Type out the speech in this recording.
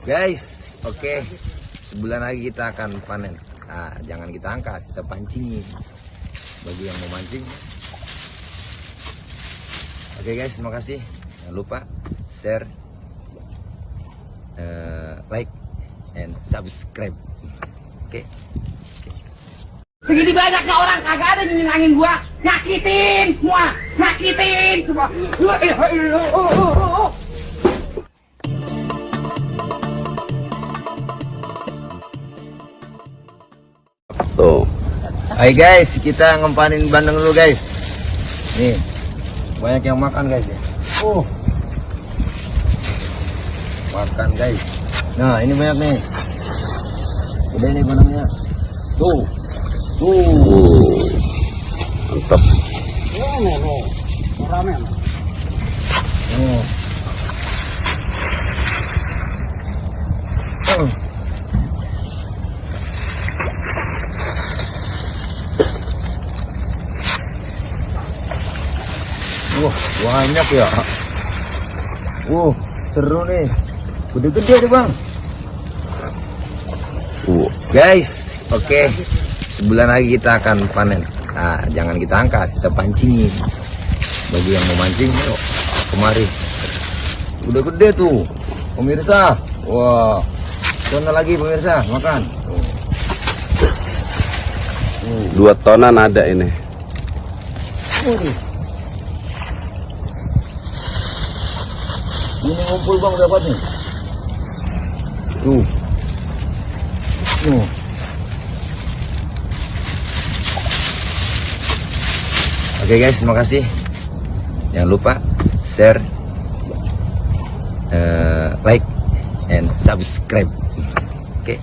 Guys, oke. Sebulan lagi kita akan panen. Nah, jangan kita angkat, kita pancingin. Bagi yang mau mancing. Oke guys, terima kasih. Jangan lupa share, like, and subscribe. Oke. Segini banyaknya orang kagak ada yang nyenangin gua, nyakitin semua. Tuh. Hai guys, kita ngempanin bandeng dulu guys. Nih, banyak yang makan guys ya. Makan guys. Nah, ini banyak nih. Udah ini bandengnya. Tuh. Mantap. Rame. Wah, banyak ya. Seru nih. Gede-gede nih bang. Guys, oke. Sebulan lagi kita akan panen. Nah, jangan kita angkat, kita pancingin. Bagi yang mau mancing, yuk kemari. Udah gede tuh, pemirsa. Wah, sana lagi pemirsa, makan. 2 tonan ada ini. Ini ngumpul bang dapat nih. Tuh. Oke guys, terima kasih. Jangan lupa share, like, and subscribe. Oke.